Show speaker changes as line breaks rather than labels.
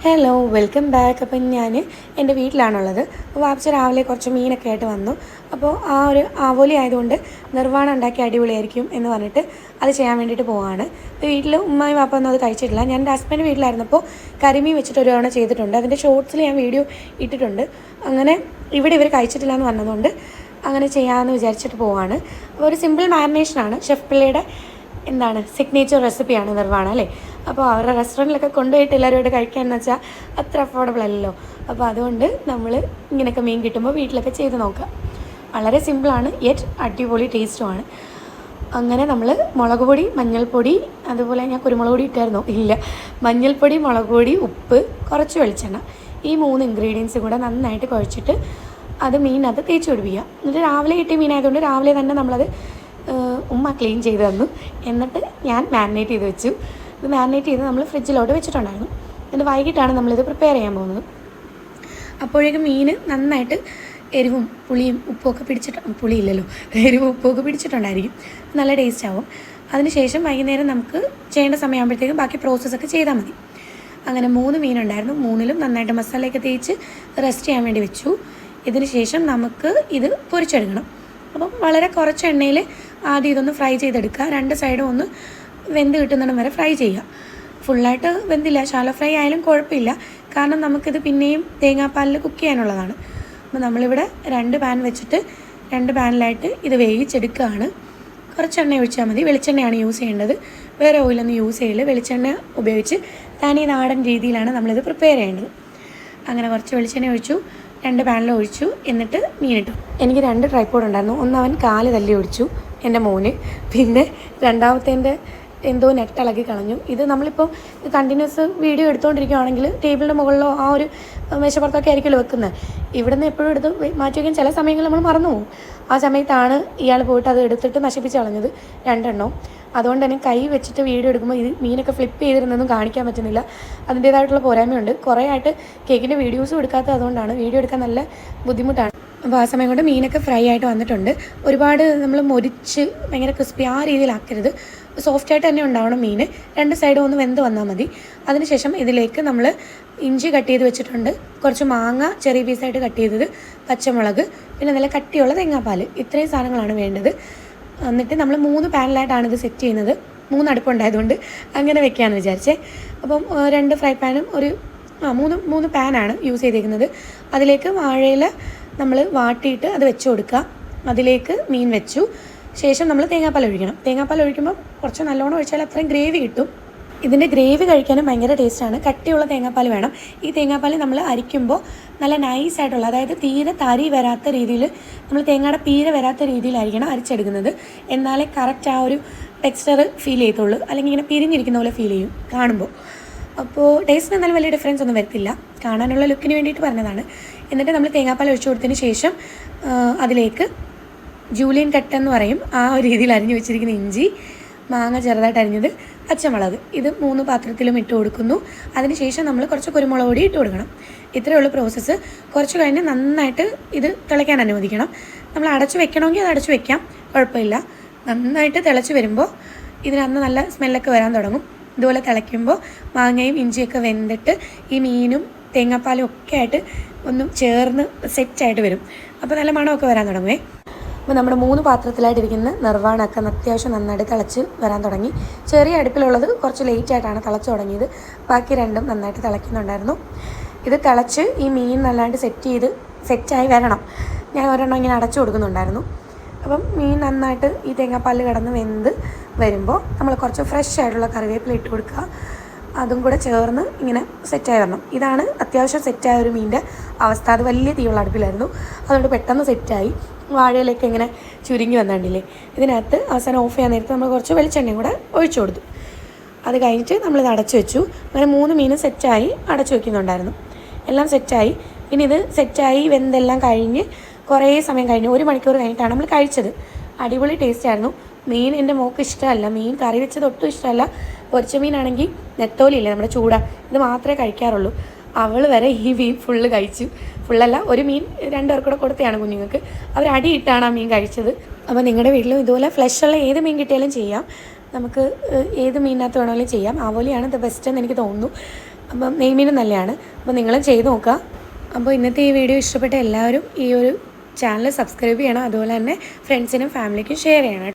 Hello welcome back. അപ്പം ഞാൻ എൻ്റെ വീട്ടിലാണുള്ളത്. അപ്പോൾ വാപ്പച്ച രാവിലെ കുറച്ച് മീനൊക്കെ ആയിട്ട് വന്നു. അപ്പോൾ ആ ഒരു ആവോലി ആയതുകൊണ്ട് നിർവ്വാണം ഉണ്ടാക്കി അടിപൊളിയായിരിക്കും എന്ന് പറഞ്ഞിട്ട് അത് ചെയ്യാൻ വേണ്ടിയിട്ട് പോവാണ്. ഇപ്പോൾ വീട്ടിൽ ഉമ്മായും വാപ്പൊന്നും അത് കഴിച്ചിട്ടില്ല. ഞാൻ എൻ്റെ ഹസ്ബൻഡ് വീട്ടിലായിരുന്നപ്പോൾ കരിമീൻ വെച്ചിട്ട് ഒരു തവണ ചെയ്തിട്ടുണ്ട്. അതിൻ്റെ ഷോർട്സിൽ ഞാൻ വീഡിയോ ഇട്ടിട്ടുണ്ട്. അങ്ങനെ ഇവിടെ ഇവർ കഴിച്ചിട്ടില്ല എന്ന് പറഞ്ഞതുകൊണ്ട് അങ്ങനെ ചെയ്യാമെന്ന് വിചാരിച്ചിട്ട് പോവാണ്. അപ്പോൾ ഒരു സിമ്പിൾ മാരിനേഷനാണ്. ഷെഫ് പിള്ളയുടെ എന്താണ് സിഗ്നേച്ചർ റെസിപ്പിയാണ് നിർവ്വാണം അല്ലേ. അപ്പോൾ അവരുടെ റെസ്റ്റോറൻറ്റിലൊക്കെ കൊണ്ടുപോയിട്ട് എല്ലാവരും കഴിക്കാമെന്ന് വെച്ചാൽ അത്ര അഫോർഡബിൾ അല്ലല്ലോ. അപ്പോൾ അതുകൊണ്ട് നമ്മൾ ഇങ്ങനെയൊക്കെ മീൻ കിട്ടുമ്പോൾ വീട്ടിലൊക്കെ ചെയ്ത് നോക്കാം. വളരെ സിമ്പിളാണ്, യെറ്റ് അടിപൊളി ടേസ്റ്റുമാണ്. അങ്ങനെ നമ്മൾ മുളക് പൊടി, മഞ്ഞൾപ്പൊടി, അതുപോലെ ഞാൻ കുരുമുളക് പൊടി ഇട്ടായിരുന്നോ ഇല്ല, മഞ്ഞൾപ്പൊടി, മുളക് പൊടി, ഉപ്പ്, കുറച്ച് വെളിച്ചെണ്ണ, ഈ 3 ഇൻഗ്രീഡിയൻസ് കൂടെ നന്നായിട്ട് കുഴച്ചിട്ട് അത് മീനകത്ത് തേച്ച് പിടിപ്പിക്കുക. എന്നിട്ട് രാവിലെ കിട്ടിയ മീനായതുകൊണ്ട് രാവിലെ തന്നെ നമ്മളത് ഉമ്മ ക്ലീൻ ചെയ്ത് തന്നു. എന്നിട്ട് ഞാൻ മാരിനേറ്റ് ചെയ്ത് വെച്ചു. ഇത് മാരിനേറ്റ് ചെയ്ത് നമ്മൾ ഫ്രിഡ്ജിലോട്ട് വെച്ചിട്ടുണ്ടായിരുന്നു. എന്നിട്ട് വൈകിട്ടാണ് നമ്മളിത് പ്രിപ്പയർ ചെയ്യാൻ പോകുന്നത്. അപ്പോഴേക്കും മീൻ നന്നായിട്ട് എരിവും പുളിയും ഉപ്പുമൊക്കെ പുളിയില്ലല്ലോ, എരിവും ഉപ്പുമൊക്കെ പിടിച്ചിട്ടുണ്ടായിരിക്കും. നല്ല ടേസ്റ്റ് ആവും. അതിനുശേഷം വൈകുന്നേരം നമുക്ക് ചെയ്യേണ്ട സമയമാകുമ്പോഴത്തേക്കും ബാക്കി പ്രോസസ്സൊക്കെ ചെയ്താൽ മതി. അങ്ങനെ 3 മീനുണ്ടായിരുന്നു. 3ലും നന്നായിട്ട് മസാലയൊക്കെ തേച്ച് റെസ്റ്റ് ചെയ്യാൻ വേണ്ടി വെച്ചു. ഇതിന് ശേഷം നമുക്ക് ഇത് പൊരിച്ചെടുക്കണം. അപ്പം വളരെ കുറച്ച് എണ്ണയിൽ ആദ്യം ഇതൊന്ന് ഫ്രൈ ചെയ്തെടുക്കുക. 2 സൈഡും ഒന്ന് വെന്ത് കിട്ടുന്നിടം വരെ ഫ്രൈ ചെയ്യുക. ഫുള്ളായിട്ട് വെന്തില്ല, ശാലോ ഫ്രൈ ആയാലും കുഴപ്പമില്ല, കാരണം നമുക്കിത് പിന്നെയും തേങ്ങാപ്പാലിൽ കുക്ക് ചെയ്യാനുള്ളതാണ്. അപ്പോൾ നമ്മളിവിടെ 2 പാൻ വെച്ചിട്ട് 2 പാനിലായിട്ട് ഇത് വേവിച്ചെടുക്കുകയാണ്. കുറച്ച് എണ്ണ ഒഴിച്ചാൽ മതി. വെളിച്ചെണ്ണയാണ് യൂസ് ചെയ്യേണ്ടത്, വേറെ ഓയിലൊന്നും യൂസ് ചെയ്യില്ല. വെളിച്ചെണ്ണ ഉപയോഗിച്ച് തനി നാടൻ രീതിയിലാണ് നമ്മളിത് പ്രിപ്പയർ ചെയ്യേണ്ടത്. അങ്ങനെ കുറച്ച് വെളിച്ചെണ്ണ ഒഴിച്ചു, 2 പാനിലും ഒഴിച്ചു. എന്നിട്ട് മീനിട്ടു. എനിക്ക് 2 ട്രൈപ്പോഡ് ഉണ്ടായിരുന്നു. ഒന്ന് അവൻ കാല് തല്ലി ഒടിച്ചു, എൻ്റെ മോന്. പിന്നെ രണ്ടാമത്തേൻ്റെ എന്തോ നെട്ടിളക്കി കളഞ്ഞു. ഇത് നമ്മളിപ്പോൾ കണ്ടിന്യൂസ് വീഡിയോ എടുത്തുകൊണ്ടിരിക്കുകയാണെങ്കിൽ ടേബിളിൻ്റെ മുകളിലോ ആ ഒരു മേശപ്പുറത്തൊക്കെ ആയിരിക്കുമല്ലോ വെക്കുന്നത്. ഇവിടെ നിന്ന് എപ്പോഴും എടുത്ത് മാറ്റി വയ്ക്കാൻ ചില സമയങ്ങളിൽ നമ്മൾ മറന്നു പോകും. ആ സമയത്താണ് ഇയാൾ പോയിട്ട് അത് എടുത്തിട്ട് നശിപ്പിച്ച് കളഞ്ഞത് 2 എണ്ണവും. അതുകൊണ്ട് തന്നെ കൈ വെച്ചിട്ട് വീഡിയോ എടുക്കുമ്പോൾ ഇത് മീനൊക്കെ ഫ്ലിപ്പ് ചെയ്തിരുന്നൊന്നും കാണിക്കാൻ പറ്റുന്നില്ല. അതിൻ്റേതായിട്ടുള്ള പോരായ്മയുണ്ട്. കുറേ ആയിട്ട് കേക്കിൻ്റെ വീഡിയോസും എടുക്കാത്തത് അതുകൊണ്ടാണ്. വീഡിയോ എടുക്കാൻ നല്ല ബുദ്ധിമുട്ടാണ്. അപ്പോൾ ആ സമയം കൊണ്ട് മീനൊക്കെ ഫ്രൈ ആയിട്ട് വന്നിട്ടുണ്ട്. ഒരുപാട് നമ്മൾ മൊരിച്ച് ഭയങ്കര ക്രിസ്പി ആ രീതിയിലാക്കരുത്. സോഫ്റ്റായിട്ട് തന്നെ ഉണ്ടാവണം മീൻ. 2 സൈഡും ഒന്ന് വെന്ത് വന്നാൽ മതി. അതിനുശേഷം ഇതിലേക്ക് നമ്മൾ ഇഞ്ചി കട്ട് ചെയ്ത് വെച്ചിട്ടുണ്ട്, കുറച്ച് മാങ്ങ ചെറിയ പീസായിട്ട് കട്ട് ചെയ്തത്, പച്ചമുളക്, പിന്നെ നല്ല കട്ടിയുള്ള തേങ്ങാപ്പാൽ, ഇത്രയും സാധനങ്ങളാണ് വേണ്ടത്. എന്നിട്ട് നമ്മൾ 3 പാനിലായിട്ടാണ് ഇത് സെറ്റ് ചെയ്യുന്നത്. 3 അടുപ്പുണ്ടായതുകൊണ്ട് അങ്ങനെ വെക്കാമെന്ന് വിചാരിച്ചേ. അപ്പം 2 ഫ്രൈ പാനും ഒരു 3 പാനാണ് യൂസ് ചെയ്തിരിക്കുന്നത്. അതിലേക്ക് വാഴയില നമ്മൾ വാട്ടിയിട്ട് അത് വെച്ച് കൊടുക്കുക. അതിലേക്ക് മീൻ വെച്ചു. ശേഷം നമ്മൾ തേങ്ങാപ്പാൽ ഒഴിക്കണം. തേങ്ങാപ്പാൽ ഒഴിക്കുമ്പോൾ കുറച്ച് നല്ലോണം ഒഴിച്ചാൽ അത്രയും ഗ്രേവി കിട്ടും. ഇതിൻ്റെ ഗ്രേവി കഴിക്കാനും ഭയങ്കര ടേസ്റ്റാണ്. കട്ടിയുള്ള തേങ്ങാപ്പാൽ വേണം. ഈ തേങ്ങാപ്പാൽ നമ്മൾ അരിക്കുമ്പോൾ നല്ല നൈസായിട്ടുള്ള, അതായത് തീരെ തരി വരാത്ത രീതിയിൽ, നമ്മൾ തേങ്ങയുടെ പീര വരാത്ത രീതിയിലായിരിക്കണം അരിച്ചെടുക്കുന്നത്. എന്നാലേ കറക്റ്റ് ആ ഒരു ടെക്സ്ചർ ഫീൽ ചെയ്യത്തുള്ളൂ. അല്ലെങ്കിൽ ഇങ്ങനെ പിരിഞ്ഞിരിക്കുന്ന പോലെ ഫീൽ ചെയ്യും കാണുമ്പോൾ. അപ്പോൾ ടേസ്റ്റിന് എന്നാലും വലിയ ഡിഫറൻസ് ഒന്നും വരത്തില്ല, കാണാനുള്ള ലുക്കിന് വേണ്ടിയിട്ട് പറഞ്ഞതാണ്. എന്നിട്ട് നമ്മൾ തേങ്ങാപ്പാൽ ഒഴിച്ചു കൊടുത്തതിന് ശേഷം അതിലേക്ക് ജൂലിയൻ കട്ട് എന്ന് പറയും ആ ഒരു രീതിയിൽ അരിഞ്ഞു വെച്ചിരിക്കുന്ന ഇഞ്ചി, മാങ്ങ ചെറുതായിട്ട് അരിഞ്ഞത്, പച്ചമുളക്, ഇത് 3 പാത്രത്തിലും ഇട്ട് കൊടുക്കുന്നു. അതിനുശേഷം നമ്മൾ കുറച്ച് കുരുമുളക് പൊടി ഇട്ട് കൊടുക്കണം. ഇത്രയേ ഉള്ളൂ പ്രോസസ്സ്. കുറച്ച് കഴിഞ്ഞ് നന്നായിട്ട് ഇത് തിളയ്ക്കാൻ അനുവദിക്കണം. നമ്മൾ അടച്ചു വെക്കണമെങ്കിൽ അത് അടച്ചു വെക്കാം, കുഴപ്പമില്ല. നന്നായിട്ട് തിളച്ച് വരുമ്പോൾ ഇതിനകത്ത് നല്ല സ്മെല്ലൊക്കെ വരാൻ തുടങ്ങും. ഇതുപോലെ തിളയ്ക്കുമ്പോൾ മാങ്ങയും ഇഞ്ചിയൊക്കെ വെന്തിട്ട് ഈ മീനും തേങ്ങാപ്പാലും ഒക്കെ ആയിട്ട് ഒന്നും ചേർന്ന് സെറ്റായിട്ട് വരും. അപ്പോൾ നല്ല മണമൊക്കെ വരാൻ തുടങ്ങുമേ. അപ്പോൾ നമ്മുടെ 3 പാത്രത്തിലായിട്ടിരിക്കുന്ന നിർവ്വാണമൊക്കെ അത്യാവശ്യം നന്നായിട്ട് തിളച്ച് വരാൻ തുടങ്ങി. ചെറിയ അടുപ്പിലുള്ളത് കുറച്ച് ലേറ്റായിട്ടാണ് തിളച്ച് തുടങ്ങിയത്. ബാക്കി 2ഉം നന്നായിട്ട് തിളയ്ക്കുന്നുണ്ടായിരുന്നു. ഇത് തിളച്ച് ഈ മീൻ നന്നായിട്ട് സെറ്റായി വരണം. ഞാൻ ഒരെണ്ണം ഇങ്ങനെ അടച്ചു കൊടുക്കുന്നുണ്ടായിരുന്നു. അപ്പം മീൻ നന്നായിട്ട് ഈ തേങ്ങാപ്പാലിൽ കിടന്ന് വെന്ത് വരുമ്പോൾ നമ്മൾ കുറച്ച് ഫ്രഷ് ആയിട്ടുള്ള കറിവേപ്പില ഇട്ട് കൊടുക്കുക. അതും കൂടെ ചേർന്ന് ഇങ്ങനെ സെറ്റായി വരണം. ഇതാണ് അത്യാവശ്യം സെറ്റായ ഒരു മീനിൻ്റെ അവസ്ഥ. അത് വലിയ തീയുള്ള അടുപ്പിലായിരുന്നു, അതുകൊണ്ട് പെട്ടെന്ന് സെറ്റായി. വാഴയിലേക്ക് ഇങ്ങനെ ചുരുങ്ങി വന്നിട്ടില്ലേ. ഇതിനകത്ത് അവസാനം ഓഫ് ചെയ്യാൻ നേരത്ത് നമ്മൾ കുറച്ച് വെളിച്ചെണ്ണയും കൂടെ ഒഴിച്ചു കൊടുത്തു. അത് കഴിഞ്ഞിട്ട് നമ്മളിത് അടച്ചു വെച്ചു. അങ്ങനെ 3 മീനും സെറ്റായി അടച്ചു വയ്ക്കുന്നുണ്ടായിരുന്നു. എല്ലാം സെറ്റായി. പിന്നെ ഇത് സെറ്റായി വെന്തെല്ലാം കഴിഞ്ഞ് കുറേ സമയം കഴിഞ്ഞ് 1 മണിക്കൂർ കഴിഞ്ഞിട്ടാണ് നമ്മൾ കഴിച്ചത്. അടിപൊളി ടേസ്റ്റായിരുന്നു. മീൻ എൻ്റെ മോൾക്ക് ഇഷ്ടമല്ല, മീൻ കറി വെച്ചത് ഒട്ടും ഇഷ്ടമല്ല. പൊരിച്ച മീനാണെങ്കിൽ നെത്തോലിയില്ലേ നമ്മുടെ ചൂട, ഇത് മാത്രമേ കഴിക്കാറുള്ളൂ. അവൾ വരെ ഈ മീൻ ഫുള്ള് കഴിച്ചു. ഫുള്ളല്ല, ഒരു മീൻ 2 പേർക്കൂടെ കൊടുത്തതാണ് കുഞ്ഞുങ്ങൾക്ക്. അവർ അടിയിട്ടാണ് ആ മീൻ കഴിച്ചത്. അപ്പോൾ നിങ്ങളുടെ വീട്ടിലും ഇതുപോലെ ഫ്ലഷുള്ള ഏത് മീൻ കിട്ടിയാലും ചെയ്യാം. നമുക്ക് ഏത് മീനിനകത്ത് വേണമെങ്കിലും ചെയ്യാം. ആവോലിയാണ് ദ ബെസ്റ്റ് എന്ന് എനിക്ക് തോന്നുന്നു. അപ്പം നെയ്മീനും നല്ലതാണ്. അപ്പോൾ നിങ്ങളും ചെയ്ത് നോക്കുക. അപ്പോൾ ഇന്നത്തെ ഈ വീഡിയോ ഇഷ്ടപ്പെട്ട എല്ലാവരും ഈ ഒരു ചാനൽ സബ്സ്ക്രൈബ് ചെയ്യണം. അതുപോലെ തന്നെ ഫ്രണ്ട്സിനും ഫാമിലിക്കും ഷെയർ ചെയ്യണം.